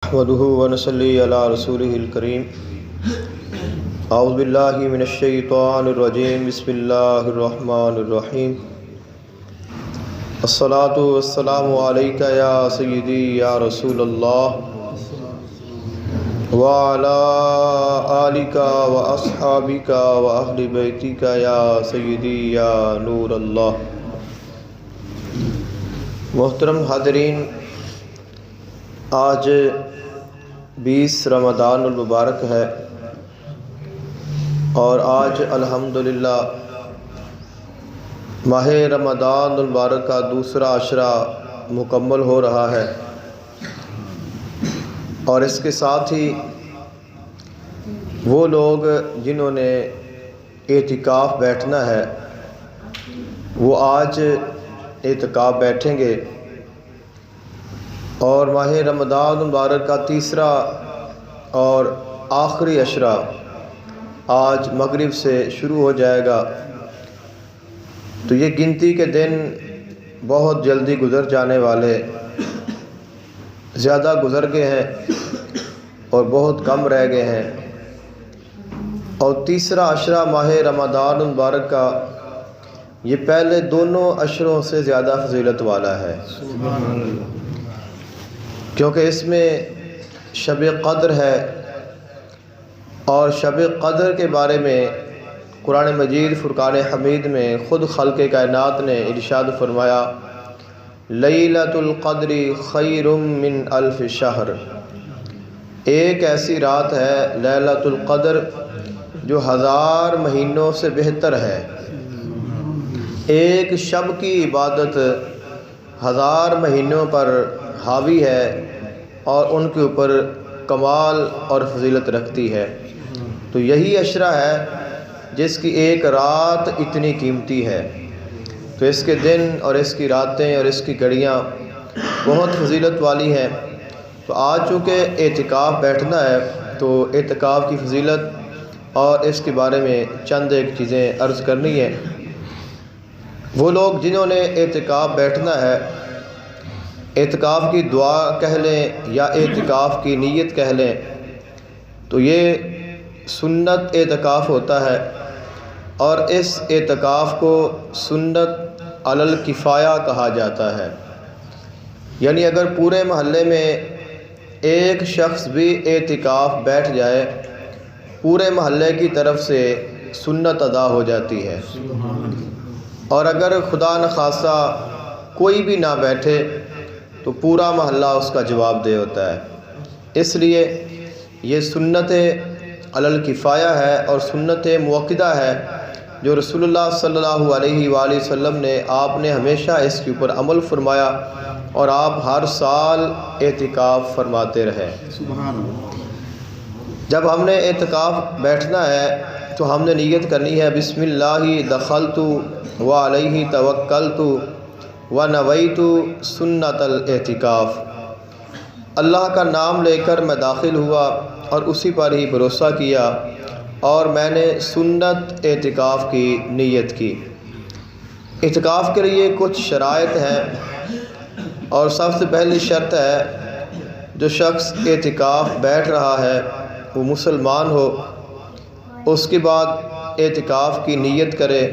نحمدہ ونصلی علی رسولہ الکریم۔ اعوذ باللہ من الشیطان الرجیم، بسم اللہ الرحمن الرحیم۔ الصلاۃ والسلام علیک یا سیدی یا رسول اللہ وعلی آلک واصحابک واہل بیتک یا سیدی یا نور اللہ۔ محترم حاضرین، آج 20 رمضان المبارک ہے اور آج الحمدللہ ماہ رمضان المبارک کا دوسرا عشرہ مکمل ہو رہا ہے، اور اس کے ساتھ ہی وہ لوگ جنہوں نے اعتکاف بیٹھنا ہے وہ آج اعتکاف بیٹھیں گے، اور ماہ رمضان المبارک کا تیسرا اور آخری عشرہ آج مغرب سے شروع ہو جائے گا۔ تو یہ گنتی کے دن بہت جلدی گزر جانے والے، زیادہ گزر گئے ہیں اور بہت کم رہ گئے ہیں، اور تیسرا عشرہ ماہ رمضان المبارک کا یہ پہلے دونوں عشروں سے زیادہ فضیلت والا ہے، کیونکہ اس میں شب قدر ہے، اور شب قدر کے بارے میں قرآن مجید فرقان حمید میں خود خالق کائنات نے ارشاد فرمایا، لیلۃ القدر خیر من الف شہر۔ ایک ایسی رات ہے لیلۃ القدر جو 1000 مہینوں سے بہتر ہے۔ ایک شب کی عبادت 1000 مہینوں پر حاوی ہے اور ان کے اوپر کمال اور فضیلت رکھتی ہے۔ تو یہی عشرہ ہے جس کی ایک رات اتنی قیمتی ہے، تو اس کے دن اور اس کی راتیں اور اس کی گھڑیاں بہت فضیلت والی ہیں۔ تو آج چونکہ اعتکاف بیٹھنا ہے تو اعتکاف کی فضیلت اور اس کے بارے میں چند ایک چیزیں عرض کرنی ہیں۔ وہ لوگ جنہوں نے اعتکاف بیٹھنا ہے، اعتکاف کی دعا کہہ لیں یا اعتکاف کی نیت کہہ لیں، تو یہ سنت اعتکاف ہوتا ہے، اور اس اعتکاف کو سنت علی الکفایہ کہا جاتا ہے۔ یعنی اگر پورے محلے میں ایک شخص بھی اعتکاف بیٹھ جائے، پورے محلے کی طرف سے سنت ادا ہو جاتی ہے، اور اگر خدا نخواستہ کوئی بھی نہ بیٹھے تو پورا محلہ اس کا جواب دہ ہوتا ہے۔ اس لیے یہ سنت علی الکفایہ ہے اور سنت مؤکدہ ہے، جو رسول اللہ صلی اللہ علیہ وآلہ وسلم نے آپ نے ہمیشہ اس کے اوپر عمل فرمایا، اور آپ ہر سال اعتکاف فرماتے رہے۔ جب ہم نے اعتکاف بیٹھنا ہے تو ہم نے نیت کرنی ہے، بسم اللہ دخلت وعلیہ توکلت ونویت سنت الاعتکاف۔ اللہ کا نام لے کر میں داخل ہوا اور اسی پر ہی بھروسہ کیا، اور میں نے سنت اعتکاف کی نیت کی۔ اعتکاف کے لیے کچھ شرائط ہیں، اور سب سے پہلی شرط ہے جو شخص اعتکاف بیٹھ رہا ہے وہ مسلمان ہو، اس کے بعد اعتکاف کی نیت کرے،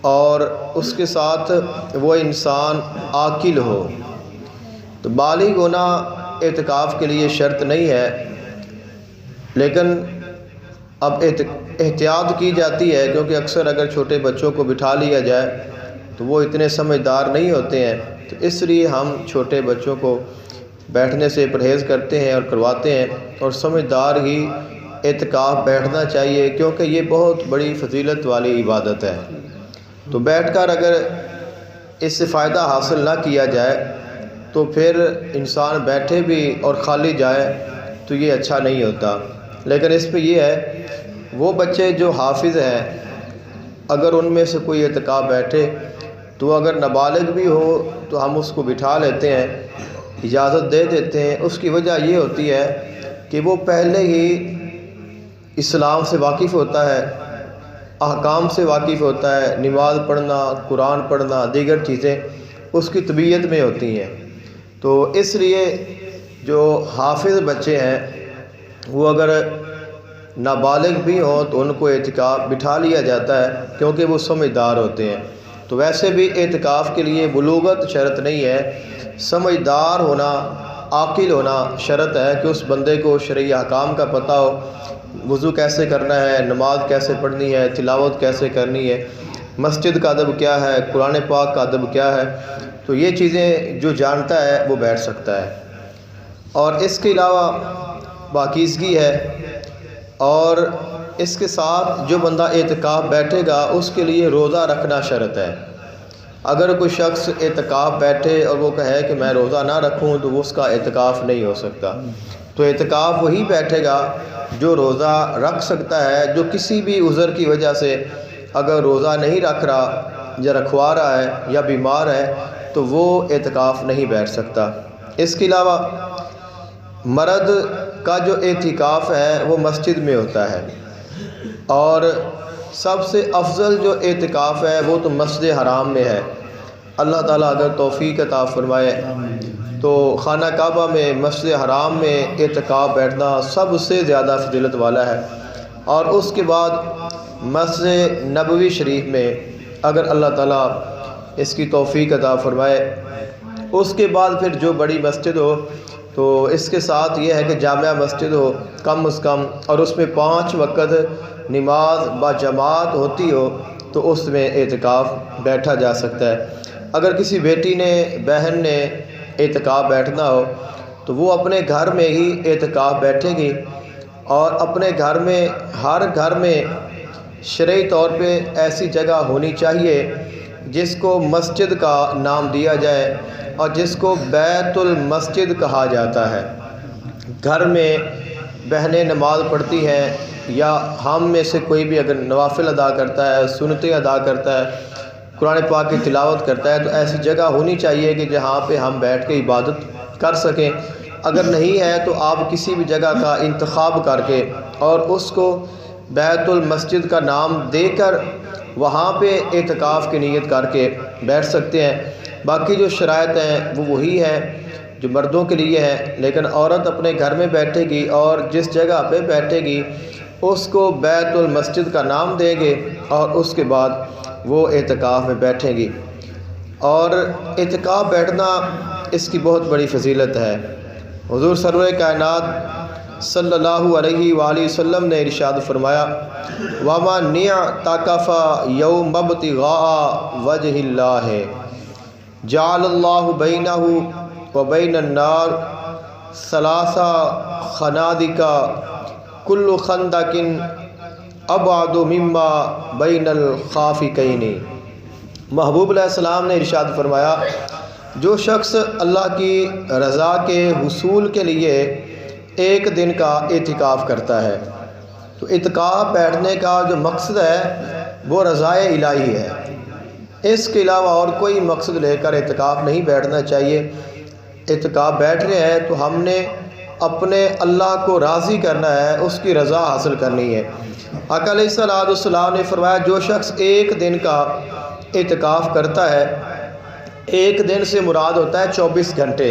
اور اس کے ساتھ وہ انسان عاقل ہو۔ تو بالغ ہونا اعتکاف کے لیے شرط نہیں ہے، لیکن اب احتیاط کی جاتی ہے، کیونکہ اکثر اگر چھوٹے بچوں کو بٹھا لیا جائے تو وہ اتنے سمجھدار نہیں ہوتے ہیں، تو اس لیے ہم چھوٹے بچوں کو بیٹھنے سے پرہیز کرتے ہیں اور کرواتے ہیں، اور سمجھدار ہی اعتکاف بیٹھنا چاہیے، کیونکہ یہ بہت بڑی فضیلت والی عبادت ہے۔ تو بیٹھ کر اگر اس سے فائدہ حاصل نہ کیا جائے تو پھر انسان بیٹھے بھی اور خالی جائے تو یہ اچھا نہیں ہوتا۔ لیکن اس پہ یہ ہے، وہ بچے جو حافظ ہیں اگر ان میں سے کوئی اعتکاف بیٹھے تو اگر نابالغ بھی ہو تو ہم اس کو بٹھا لیتے ہیں، اجازت دے دیتے ہیں۔ اس کی وجہ یہ ہوتی ہے کہ وہ پہلے ہی اسلام سے واقف ہوتا ہے، احکام سے واقف ہوتا ہے، نماز پڑھنا، قرآن پڑھنا، دیگر چیزیں اس کی طبیعت میں ہوتی ہیں۔ تو اس لیے جو حافظ بچے ہیں وہ اگر نابالغ بھی ہوں تو ان کو اعتکاف بٹھا لیا جاتا ہے کیونکہ وہ سمجھدار ہوتے ہیں۔ تو ویسے بھی اعتکاف کے لیے بلوغت شرط نہیں ہے، سمجھدار ہونا، عاقل ہونا شرط ہے کہ اس بندے کو شرعی احکام کا پتہ ہو، وضو کیسے کرنا ہے، نماز کیسے پڑھنی ہے، تلاوت کیسے کرنی ہے، مسجد کا ادب کیا ہے، قرآن پاک کا ادب کیا ہے، تو یہ چیزیں جو جانتا ہے وہ بیٹھ سکتا ہے۔ اور اس کے علاوہ پاکیزگی ہے، اور اس کے ساتھ جو بندہ اعتکاف بیٹھے گا اس کے لیے روزہ رکھنا شرط ہے۔ اگر کوئی شخص اعتکاف بیٹھے اور وہ کہے کہ میں روزہ نہ رکھوں تو اس کا اعتکاف نہیں ہو سکتا۔ تو اعتکاف وہی بیٹھے گا جو روزہ رکھ سکتا ہے، جو کسی بھی عذر کی وجہ سے اگر روزہ نہیں رکھ رہا یا رکھوا رہا ہے یا بیمار ہے تو وہ اعتکاف نہیں بیٹھ سکتا۔ اس کے علاوہ مرد کا جو اعتکاف ہے وہ مسجد میں ہوتا ہے، اور سب سے افضل جو اعتکاف ہے وہ تو مسجد حرام میں ہے۔ اللہ تعالیٰ اگر توفیق عطا فرمائے تو خانہ کعبہ میں، مسجد حرام میں اعتکاف بیٹھنا سب سے زیادہ فضیلت والا ہے۔ اور اس کے بعد مسجد نبوی شریف میں اگر اللہ تعالیٰ اس کی توفیق عطا فرمائے، اس کے بعد پھر جو بڑی مسجد ہو تو اس کے ساتھ یہ ہے کہ جامع مسجد ہو کم از کم، اور اس میں 5 وقت نماز با جماعت ہوتی ہو تو اس میں اعتکاف بیٹھا جا سکتا ہے۔ اگر کسی بیٹی نے، بہن نے اعتکاف بیٹھنا ہو تو وہ اپنے گھر میں ہی اعتکاف بیٹھے گی، اور اپنے گھر میں، ہر گھر میں شرعی طور پہ ایسی جگہ ہونی چاہیے جس کو مسجد کا نام دیا جائے اور جس کو بیت المسجد کہا جاتا ہے۔ گھر میں بہنیں نماز پڑھتی ہیں یا ہم میں سے کوئی بھی اگر نوافل ادا کرتا ہے، سنتیں ادا کرتا ہے، قرآن پاک کی تلاوت کرتا ہے، تو ایسی جگہ ہونی چاہیے کہ جہاں پہ ہم بیٹھ کے عبادت کر سکیں۔ اگر نہیں ہے تو آپ کسی بھی جگہ کا انتخاب کر کے اور اس کو بیت المسجد کا نام دے کر وہاں پہ اعتکاف کی نیت کر کے بیٹھ سکتے ہیں۔ باقی جو شرائط ہیں وہ وہی ہیں جو مردوں کے لیے ہیں، لیکن عورت اپنے گھر میں بیٹھے گی اور جس جگہ پہ بیٹھے گی اس کو بیت المسجد کا نام دیں گے اور اس کے بعد وہ اعتکاف میں بیٹھیں گی۔ اور اعتکاف بیٹھنا اس کی بہت بڑی فضیلت ہے۔ حضور سرور کائنات صلی اللہ علیہ وآلہ وسلم نے ارشاد فرمایا، وَمَا اعْتَكَفَ يَوْمَ ابْتِغَاءَ وَجْهِ اللَّهِ جَعَلَ اللَّهُ بَيْنَهُ وَبَيْنَ النَّارِ 3 خَنَادِقَ كُلُّ خَنْدَقٍ أَبْعَدُ مِمَّا بَيْنَ الْخَافِقَيْنِ۔ محبوب علیہ السلام نے ارشاد فرمایا، جو شخص اللہ کی رضا کے حصول کے لیے ایک دن کا اعتکاف کرتا ہے، تو اعتکاف بیٹھنے کا جو مقصد ہے وہ رضا الہی ہے۔ اس کے علاوہ اور کوئی مقصد لے کر اعتکاف نہیں بیٹھنا چاہیے۔ اعتکاف بیٹھ رہے ہیں تو ہم نے اپنے اللہ کو راضی کرنا ہے، اس کی رضا حاصل کرنی ہے۔ آقا علیہ الصلوۃ والسلام نے فرمایا، جو شخص ایک دن کا اعتکاف کرتا ہے، ایک دن سے مراد ہوتا ہے 24 گھنٹے،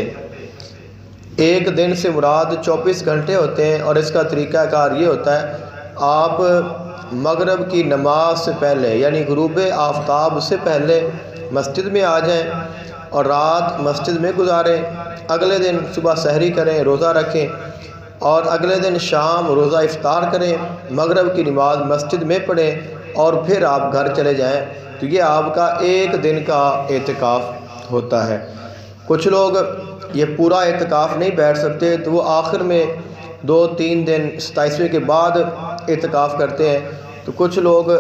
ایک دن سے مراد 24 گھنٹے ہوتے ہیں، اور اس کا طریقہ کار یہ ہوتا ہے، آپ مغرب کی نماز سے پہلے یعنی غروب آفتاب سے پہلے مسجد میں آ جائیں اور رات مسجد میں گزاریں، اگلے دن صبح سحری کریں، روزہ رکھیں، اور اگلے دن شام روزہ افطار کریں، مغرب کی نماز مسجد میں پڑھیں اور پھر آپ گھر چلے جائیں، تو یہ آپ کا ایک دن کا اعتکاف ہوتا ہے۔ کچھ لوگ یہ پورا اعتکاف نہیں بیٹھ سکتے تو وہ آخر میں 2-3 دن 27ویں کے بعد اعتکاف کرتے ہیں، تو کچھ لوگ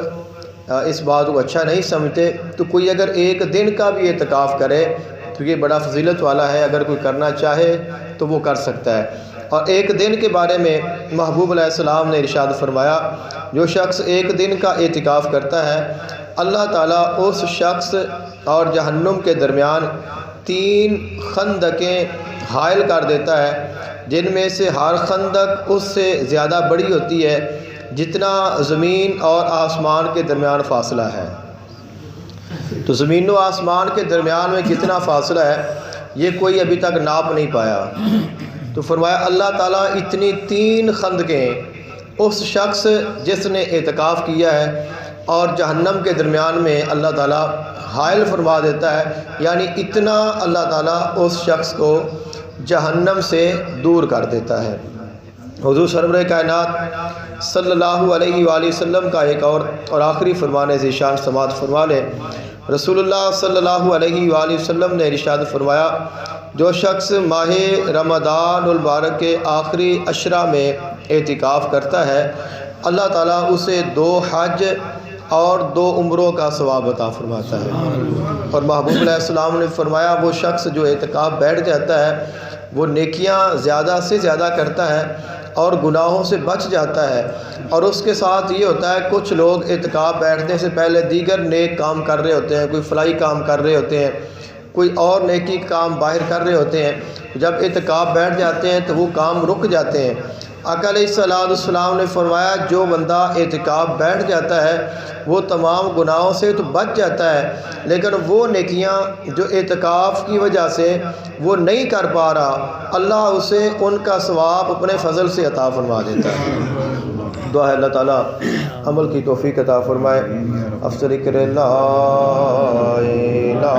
اس بات کو اچھا نہیں سمجھتے، تو کوئی اگر ایک دن کا بھی اعتکاف کرے تو یہ بڑا فضیلت والا ہے، اگر کوئی کرنا چاہے تو وہ کر سکتا ہے۔ اور ایک دن کے بارے میں محبوب علیہ السلام نے ارشاد فرمایا، جو شخص ایک دن کا اعتکاف کرتا ہے، اللہ تعالیٰ اس شخص اور جہنم کے درمیان 3 خندقیں حائل کر دیتا ہے، جن میں سے ہر خندق اس سے زیادہ بڑی ہوتی ہے جتنا زمین اور آسمان کے درمیان فاصلہ ہے۔ تو زمین و آسمان کے درمیان میں کتنا فاصلہ ہے یہ کوئی ابھی تک ناپ نہیں پایا، تو فرمایا اللہ تعالیٰ اتنی 3 خندقیں اس شخص جس نے اعتکاف کیا ہے اور جہنم کے درمیان میں اللہ تعالیٰ حائل فرما دیتا ہے، یعنی اتنا اللہ تعالیٰ اس شخص کو جہنم سے دور کر دیتا ہے۔ حضور سرور کائنات صلی اللہ علیہ وآلہ وسلم کا ایک اور آخری فرمان ذیشان سماعت فرما لیں۔ رسول اللہ صلی اللہ علیہ وآلہ وسلم نے ارشاد فرمایا، جو شخص ماہ رمضان المبارک کے آخری عشرہ میں اعتکاف کرتا ہے، اللہ تعالیٰ اسے 2 حج اور 2 عمروں کا ثواب عطا فرماتا ہے۔ اور محبوب علیہ السلام نے فرمایا، وہ شخص جو اعتکاف بیٹھ جاتا ہے وہ نیکیاں زیادہ سے زیادہ کرتا ہے اور گناہوں سے بچ جاتا ہے۔ اور اس کے ساتھ یہ ہوتا ہے، کچھ لوگ اعتکاف بیٹھنے سے پہلے دیگر نیک کام کر رہے ہوتے ہیں، کوئی فلاحی کام کر رہے ہوتے ہیں، کوئی اور نیکی کام باہر کر رہے ہوتے ہیں، جب اعتکاف بیٹھ جاتے ہیں تو وہ کام رک جاتے ہیں۔ آقا علیہ السلام نے فرمایا، جو بندہ اعتکاف بیٹھ جاتا ہے وہ تمام گناہوں سے تو بچ جاتا ہے، لیکن وہ نیکیاں جو اعتکاف کی وجہ سے وہ نہیں کر پا رہا، اللہ اسے ان کا ثواب اپنے فضل سے عطا فرما دیتا ہے۔ دعا ہے اللہ تعالیٰ عمل کی توفیق عطا فرمائے۔ افضل ذکر لا الہ